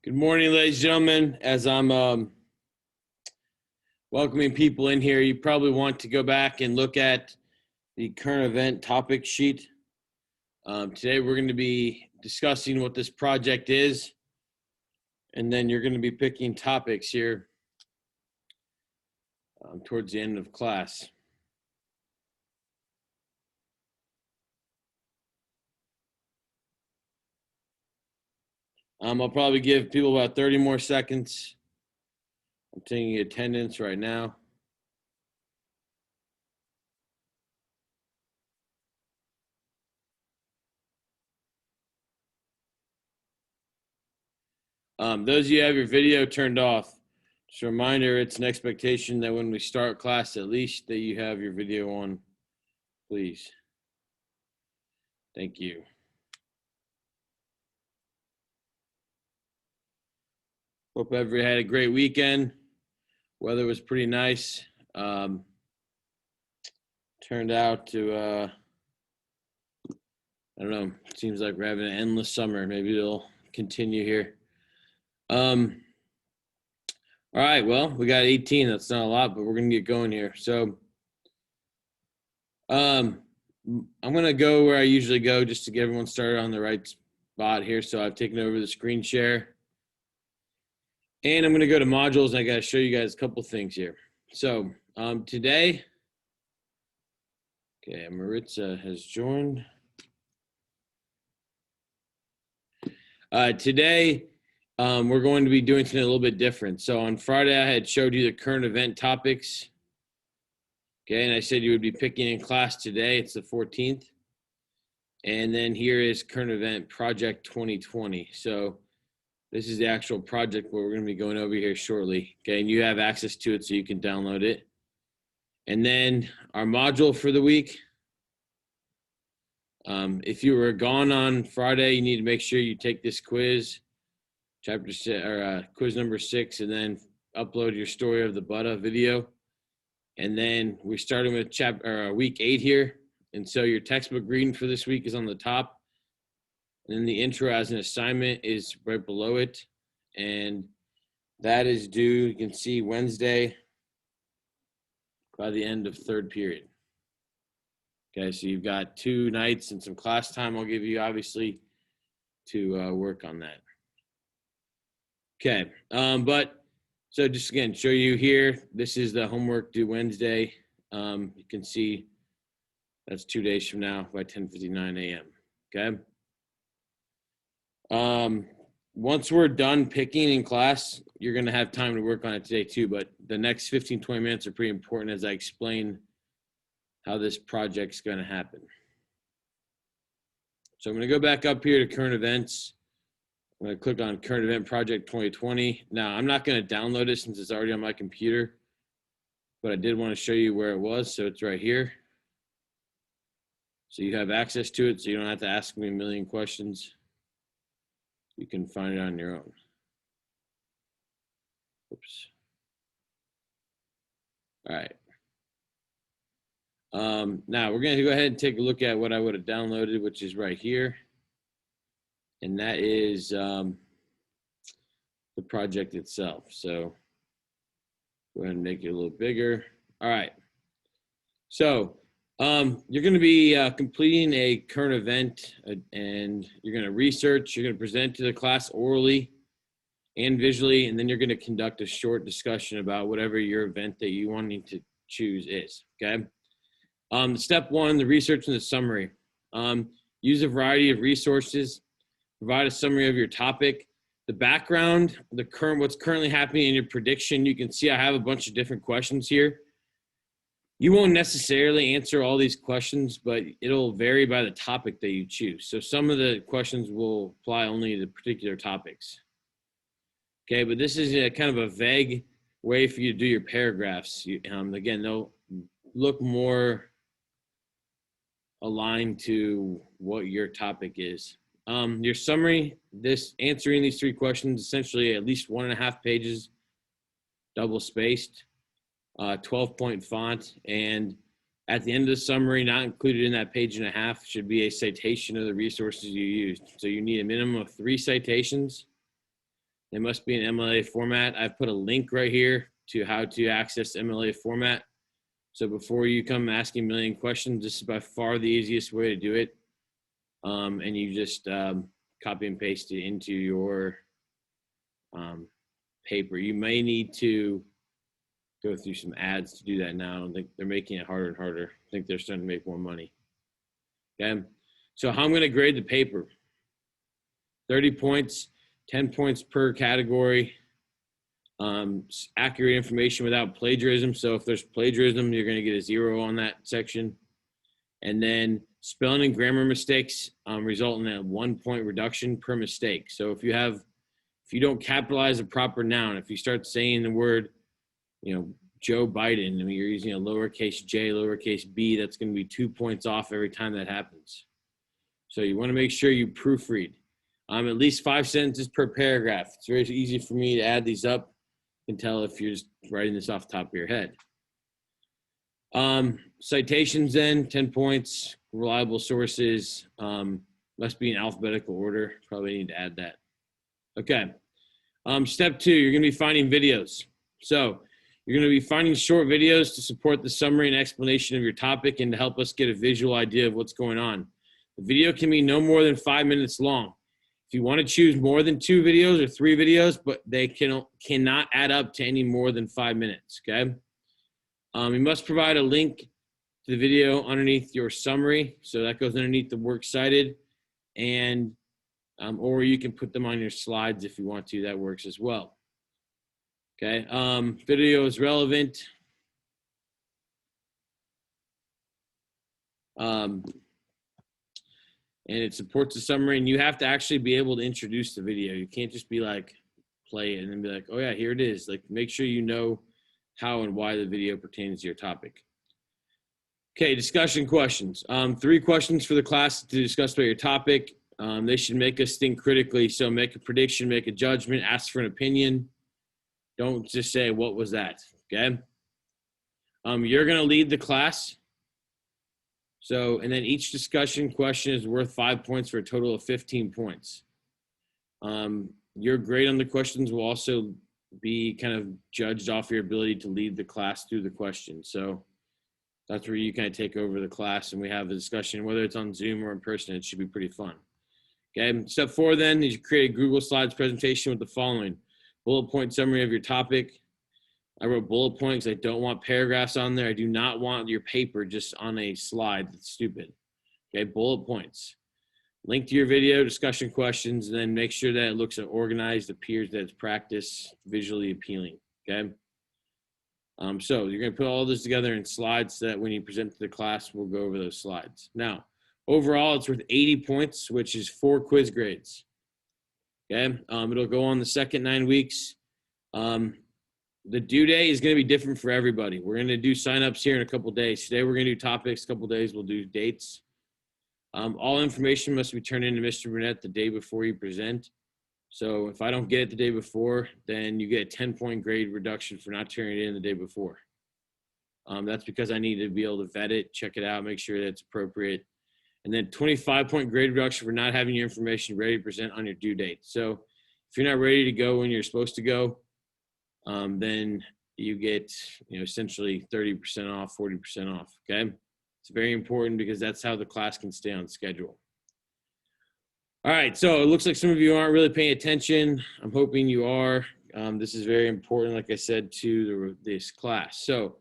Good morning, ladies and gentlemen. As I'm welcoming people in here, you probably want to go back and look at the current event topic sheet. Today, we're going to be discussing what this project is, and then you're going to be picking topics here towards the end of class. I'll probably give people about 30 more seconds. I'm taking attendance right now. Those of you who have your video turned off, just a reminder, it's an expectation that when we start class, at least that you have your video on, please. Thank you. Hope everybody had a great weekend. Weather was pretty nice. Turned out to, I don't know, it seems like we're having an endless summer. Maybe it'll continue here. All right, well, we got 18. That's not a lot, but we're going to get going here. So I'm going to go where I usually go just to get everyone started on the right spot here. So I've taken over the screen share. And I'm going to go to modules, and I got to show you guys a couple things here. So today, okay, Maritza has joined. Today, we're going to be doing something a little bit different. So on Friday, I had showed you the current event topics. Okay, and I said you would be picking in class today. It's the 14th. And then here is current event project 2020. So this is the actual project where we're going to be going over here shortly. Okay, and you have access to it so you can download it. And then our module for the week. If you were gone on Friday, you need to make sure you take this quiz, chapter 6 or quiz number 6, and then upload your story of the Buddha video. And then we're starting with week 8 here. And so your textbook reading for this week is on the top. And then the intro as an assignment is right below it. And that is due, you can see, Wednesday by the end of 3rd period. Okay, so you've got 2 nights and some class time I'll give you, obviously, to work on that. Okay, so just again, show you here, this is the homework due Wednesday. You can see that's 2 days from now by 10:59 a.m., okay? Once we're done picking in class, you're going to have time to work on it today too, but the next 15-20 minutes are pretty important as I explain how this project's going to happen. So I'm going to go back up here to current events. I'm going to click on current event project 2020. Now, I'm not going to download it since it's already on my computer, but I did want to show you where it was. So it's right here. So you have access to it, so you don't have to ask me a million questions. You can find it on your own. Oops. All right. Now we're going to go ahead and take a look at what I would have downloaded, which is right here. And that is the project itself. So go ahead and make it a little bigger. All right. So you're going to be completing a current event, and you're going to research. You're going to present to the class orally and visually, and then you're going to conduct a short discussion about whatever your event that you wanting to choose is. Okay. Step 1, the research and the summary. Use a variety of resources. Provide a summary of your topic, the background, what's currently happening in your prediction. You can see I have a bunch of different questions here. You won't necessarily answer all these questions, but it'll vary by the topic that you choose. So some of the questions will apply only to particular topics. Okay, but this is kind of a vague way for you to do your paragraphs. Again, they'll look more aligned to what your topic is. Your summary, answering these 3 questions, essentially at least 1.5 pages, double spaced, 12-point font, and at the end of the summary, not included in that 1.5 pages, should be a citation of the resources you used. So you need a minimum of 3 citations, They must be in MLA format. I've put a link right here to how to access MLA format. So before you come asking a million questions, this is by far the easiest way to do it. And you just copy and paste it into your paper. You may need to go through some ads to do that now. I don't think they're making it harder and harder. I think they're starting to make more money. Okay. So how I'm going to grade the paper: 30 points, 10 points per category. Accurate information without plagiarism. So if there's plagiarism, you're going to get a 0 on that section. And then spelling and grammar mistakes result in a 1 point reduction per mistake. So if you don't capitalize a proper noun, if you start saying the word, Joe Biden, I mean, you're using a lowercase j, lowercase b, that's going to be 2 points off every time that happens. So you want to make sure you proofread. At least 5 sentences per paragraph. It's very easy for me to add these up. You can tell if you're just writing this off the top of your head. Citations then, 10 points. Reliable sources, must be in alphabetical order. Probably need to add that. Okay. Step 2, you're going to be finding videos. So you're going to be finding short videos to support the summary and explanation of your topic and to help us get a visual idea of what's going on. The video can be no more than 5 minutes long. If you want to choose more than 2 videos or 3 videos, but they cannot add up to any more than 5 minutes, okay? You must provide a link to the video underneath your summary. So that goes underneath the works cited, and or you can put them on your slides if you want to. That works as well. Okay, video is relevant. And it supports the summary, and you have to actually be able to introduce the video. You can't just be like, play it and then be like, oh yeah, here it is. Like, make sure you know how and why the video pertains to your topic. Okay, discussion questions. 3 questions for the class to discuss about your topic. They should make us think critically. So make a prediction, make a judgment, ask for an opinion. Don't just say, what was that? Okay. You're going to lead the class. So, and then each discussion question is worth 5 points for a total of 15 points. Your grade on the questions will also be kind of judged off your ability to lead the class through the question. So that's where you kind of take over the class and we have a discussion, whether it's on Zoom or in person. It should be pretty fun. Okay. Step 4 then is you create a Google Slides presentation with the following: bullet point summary of your topic. I wrote bullet points. I don't want paragraphs on there. I do not want your paper just on a slide. That's stupid. Okay, bullet points. Link to your video, discussion questions, and then make sure that it looks organized, appears that it's practice, visually appealing. Okay. So you're going to put all this together in slides so that when you present to the class, we'll go over those slides. Now, overall, it's worth 80 points, which is 4 quiz grades. Okay. It'll go on the second 9 weeks. The due date is going to be different for everybody. We're going to do signups here in a couple days. Today, we're going to do topics. A couple days, we'll do dates. All information must be turned into Mr. Burnett the day before you present. So if I don't get it the day before, then you get a 10-point grade reduction for not turning it in the day before. That's because I need to be able to vet it, check it out, make sure that it's appropriate. And then 25-point grade reduction for not having your information ready to present on your due date. So if you're not ready to go when you're supposed to go, then you get, essentially 30% off, 40% off, okay? It's very important because that's how the class can stay on schedule. All right, so it looks like some of you aren't really paying attention. I'm hoping you are. This is very important, like I said, to this class. So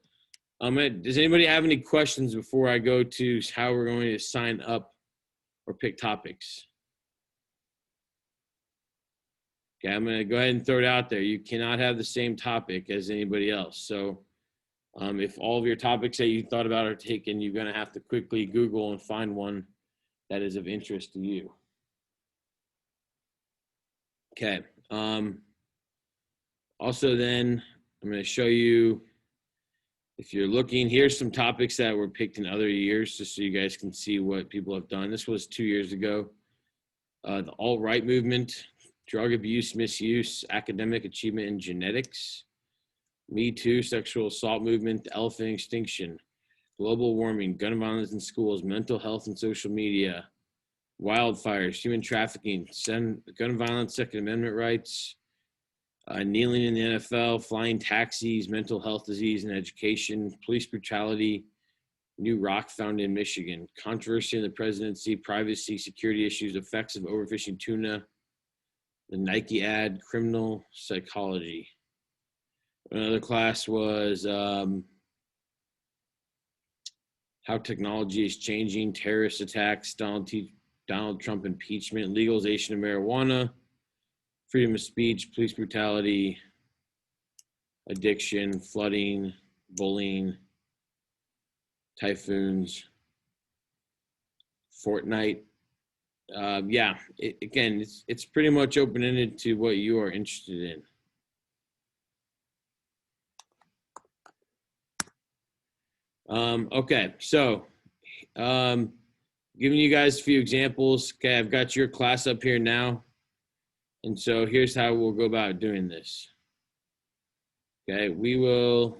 does anybody have any questions before I go to how we're going to sign up or pick topics? Okay, I'm going to go ahead and throw it out there. You cannot have the same topic as anybody else. So if all of your topics that you thought about are taken, you're going to have to quickly Google and find one that is of interest to you. Okay. Also then, I'm going to show you, if you're looking, here's some topics that were picked in other years, just so you guys can see what people have done. This was 2 years ago. The alt-right movement, drug abuse, misuse, academic achievement, and genetics. Me Too, sexual assault movement, elephant extinction, global warming, gun violence in schools, mental health and social media, wildfires, human trafficking, gun violence, Second Amendment rights, kneeling in the NFL, flying taxis, mental health disease and education, police brutality, new rock found in Michigan, controversy in the presidency, privacy, security issues, effects of overfishing tuna, the Nike ad, criminal psychology. Another class was how technology is changing, terrorist attacks, Donald Trump impeachment, legalization of marijuana, freedom of speech, police brutality, addiction, flooding, bullying, typhoons, Fortnite. Yeah, again, it's pretty much open-ended to what you are interested in. Okay, so giving you guys a few examples. Okay, I've got your class up here now. And so here's how we'll go about doing this. Okay, we will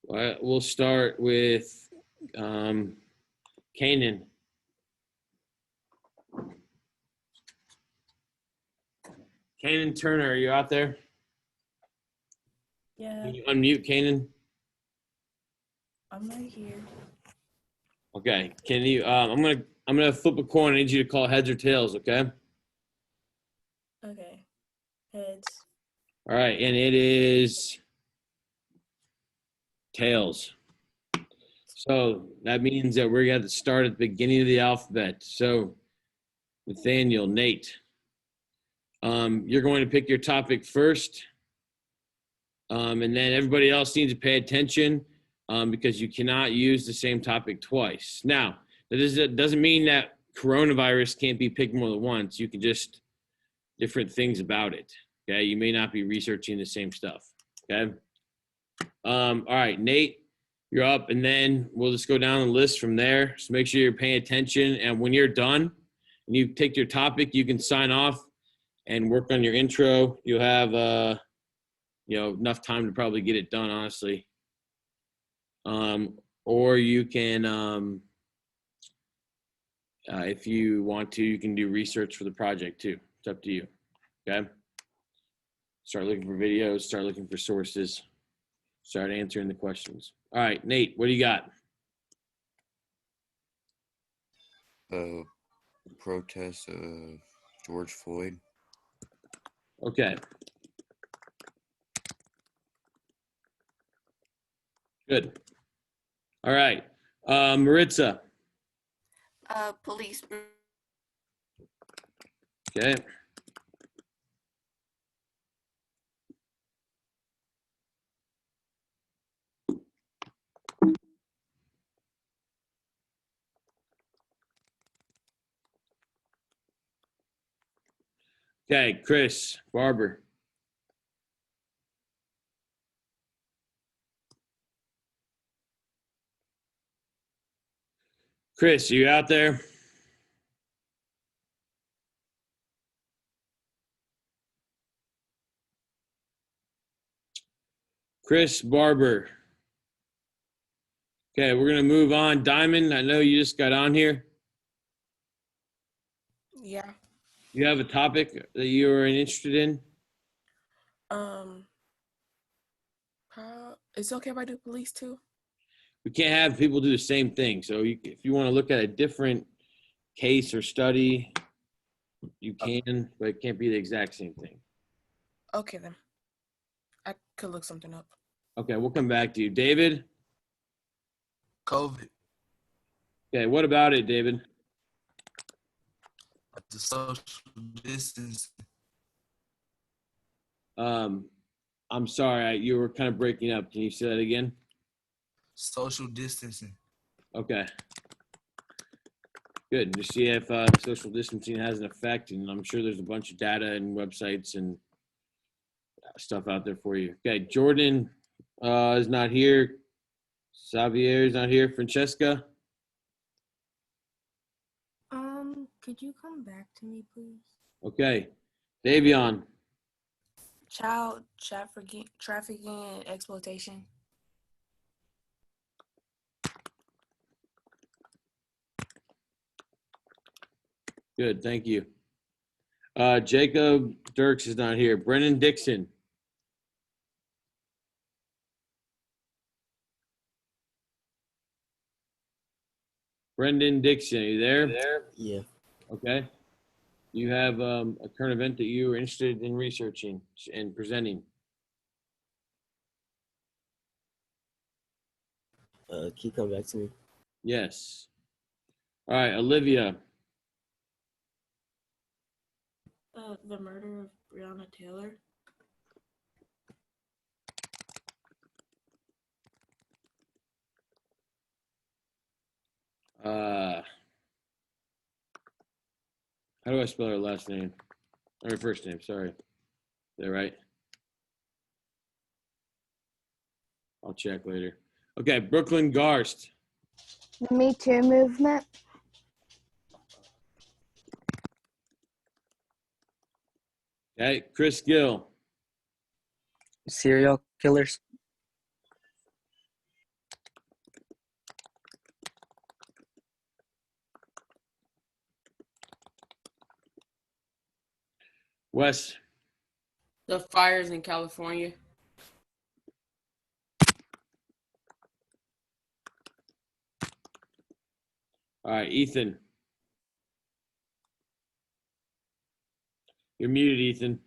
we'll start with Kanan. Kanan Turner, are you out there? Yeah, Can you unmute Kanan? I'm right here. Okay. Can you I'm gonna flip a coin. I need you to call heads or tails, okay? Okay. Heads. All right, and it is tails. So that means that we're going to start at the beginning of the alphabet. So Nathaniel, Nate, you're going to pick your topic first. And then everybody else needs to pay attention because you cannot use the same topic twice. Now, that doesn't mean that coronavirus can't be picked more than once. You can just different things about it. Okay, you may not be researching the same stuff. Okay. All right, Nate, you're up, and then we'll just go down the list from there. So make sure you're paying attention, and when you're done and you take your topic, you can sign off and work on your intro. You'll have enough time to probably get it done, honestly. Or you can, if you want to, you can do research for the project too. It's up to you. Okay. Start looking for videos. Start looking for sources. Start answering the questions. All right, Nate, what do you got? Protest of George Floyd. Okay. Good. All right. Maritza. Police. Okay. Okay, Chris Barber. Chris, you out there? Chris Barber. Okay, we're gonna move on. Diamond, I know you just got on here. Yeah. You have a topic that you are interested in? Is it okay if I do police too? We can't have people do the same thing. So if you want to look at a different case or study, you can, but it can't be the exact same thing. Okay then. I could look something up. Okay, we'll come back to you. David? COVID. Okay, what about it, David? The social distance. I'm sorry, you were kind of breaking up. Can you say that again? Social distancing. Okay. Good. To see if social distancing has an effect, and I'm sure there's a bunch of data and websites and stuff out there for you. Okay, Jordan is not here. Xavier is not here. Francesca? Could you come back to me, please? Okay. Davion? Child trafficking and exploitation. Good, thank you. Jacob Dirks is not here. Brennan Dixon. Brendan Dixon, are you there? Yeah. Okay. You have a current event that you are interested in researching and presenting. Can you come back to me? Yes. All right, Olivia. The murder of Breonna Taylor. How do I spell her last name? Or her first name, sorry. Is that right? I'll check later. Okay, Brooklyn Garst. The Me Too movement. Okay, Chris Gill. Serial killers. Wes. The fires in California. All right, Ethan. You're muted, Ethan.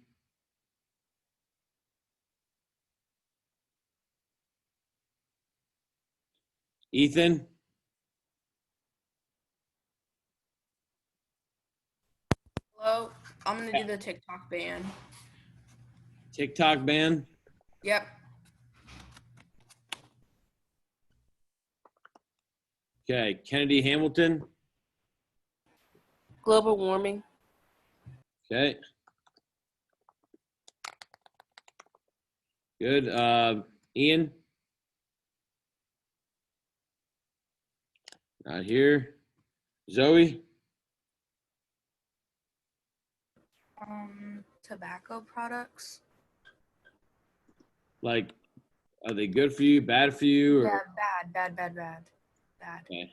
Ethan? Hello, I'm gonna do the TikTok ban. TikTok ban? Yep. Okay, Kennedy Hamilton. Global warming. Okay. Good. Ian? Not here. Zoe? Tobacco products. Like, are they good for you, bad for you? Or? Yeah, bad. Okay.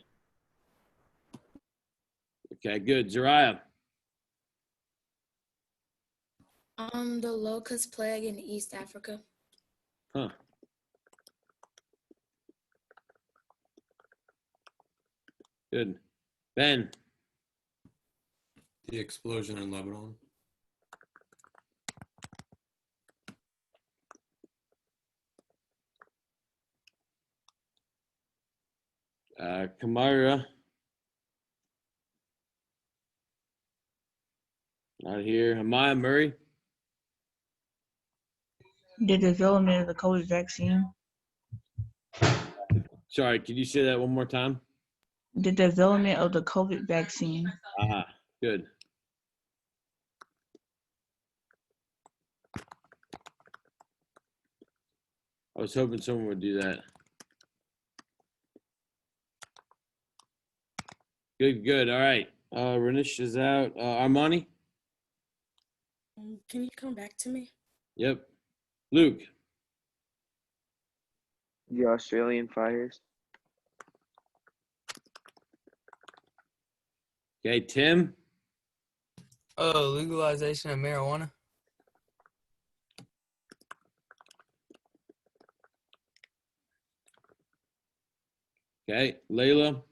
Okay, good. Zariah? The locust plague in East Africa. Huh. Good. Ben? The explosion in Lebanon. Kamara? Not here. Amaya Murray? The development of the COVID vaccine. Sorry, could you say that one more time? The development of the COVID vaccine. Good. I was hoping someone would do that. Good. All right. Renish is out. Armani? Can you come back to me? Yep. Luke? The Australian fires. Okay, Tim? Legalization of marijuana. Okay, Layla?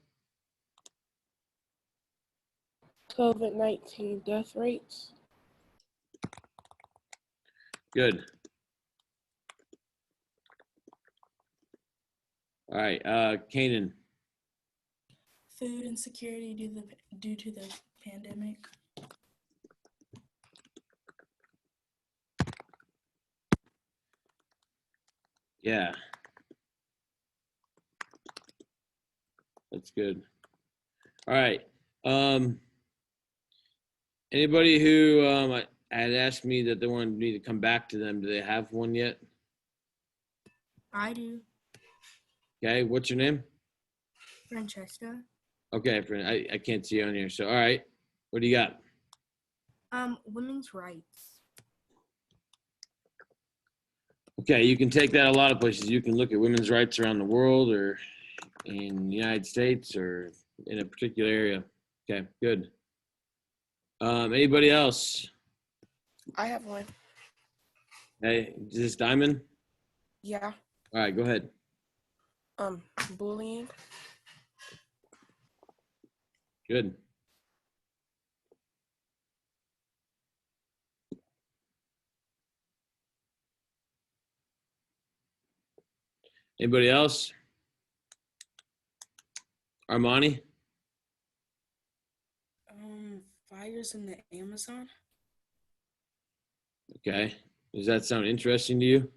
COVID-19 death rates. Good. All right, Kanan? Food insecurity due to the pandemic. Yeah. That's good. All right. Anybody who had asked me that they wanted me to come back to them, do they have one yet? I do. Okay, what's your name? Francesca. Okay, friend, I can't see you on here. So, all right. What do you got? Women's rights. Okay, you can take that a lot of places. You can look at women's rights around the world or in the United States or in a particular area. Okay, good. Anybody else? I have one. Hey, is this Diamond? Yeah. All right, go ahead. Bullying. Good. Anybody else? Armani? Fires in the Amazon. Okay. Does that sound interesting to you?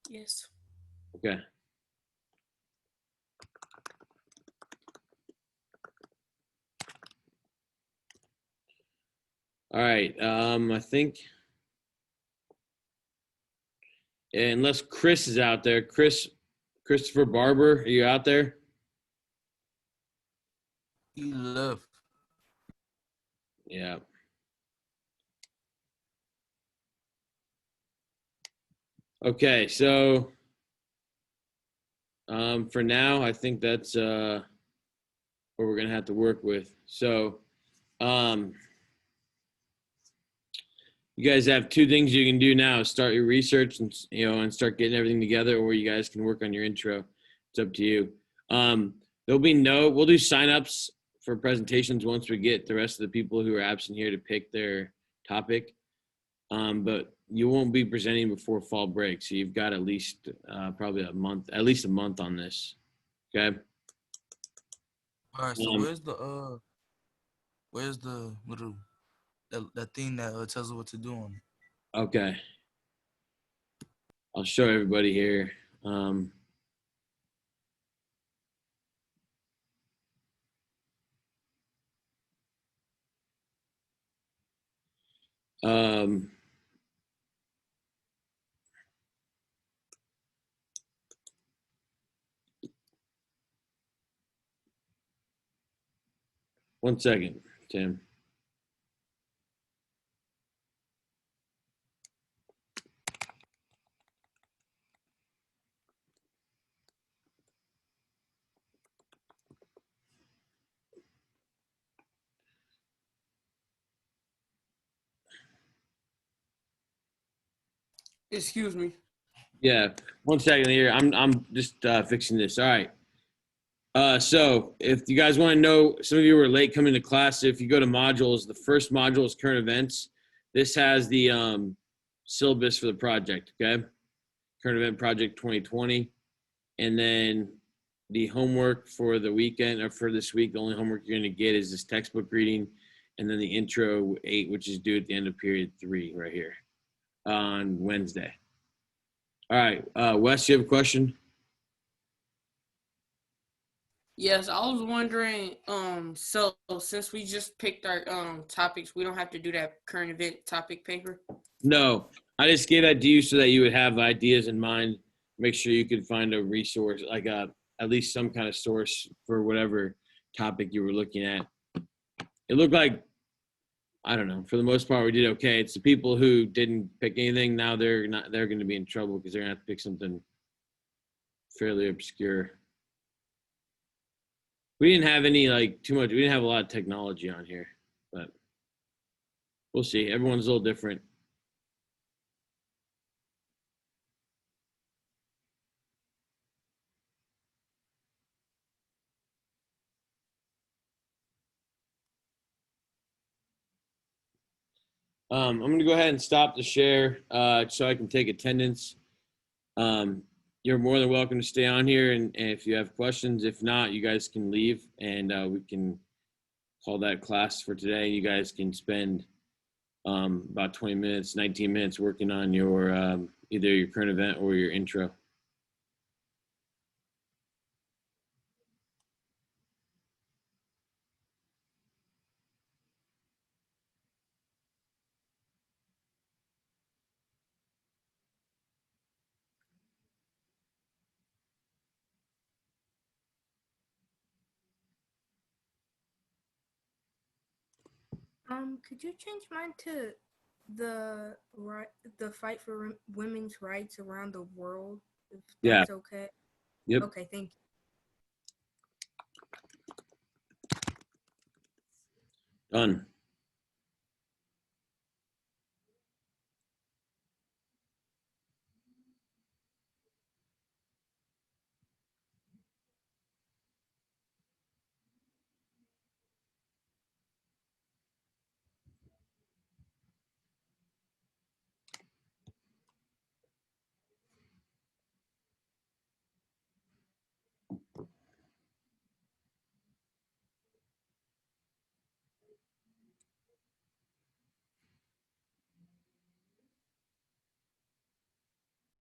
Yes. Okay. All right. I think unless Chris is out there, Christopher Barber, are you out there? He left. Yeah. Okay, so for now, I think that's what we're gonna have to work with. So you guys have two things you can do now: start your research and and start getting everything together, or you guys can work on your intro. It's up to you. We'll do signups for presentations once we get the rest of the people who are absent here to pick their topic. But you won't be presenting before fall break, so you've got at least probably a month on this. Okay. All right. So where's the little that thing that tells us what to do on it? Okay. I'll show everybody here. One second, Tim. Excuse me. Yeah, 1 second here. I'm just fixing this. All right. So if you guys want to know, some of you were late coming to class. If you go to modules, the first module is current events. This has the syllabus for the project. Okay, current event project 2020, and then the homework for the weekend or for this week. The only homework you're going to get is this textbook reading, and then the intro 8, which is due at the end of period 3 right here on Wednesday. All right, Wes, you have a question? Yes, I was wondering. So since we just picked our topics, we don't have to do that current event topic paper. No, I just gave that to you so that you would have ideas in mind. Make sure you could find a resource, like at least some kind of source for whatever topic you were looking at. It looked like, I don't know, for the most part we did okay. It's the people who didn't pick anything, now they're going to be in trouble because they're going to have to pick something fairly obscure. We didn't have any we didn't have a lot of technology on here, but we'll see. Everyone's a little different. I'm going to go ahead and stop the share so I can take attendance. You're more than welcome to stay on here, and if you have questions. If not, you guys can leave, and we can call that class for today. You guys can spend about 20 minutes, 19 minutes working on your either your current event or your intro. Could you change mine to the fight for women's rights around the world? If that's okay. Yep. Okay, thank you. Done.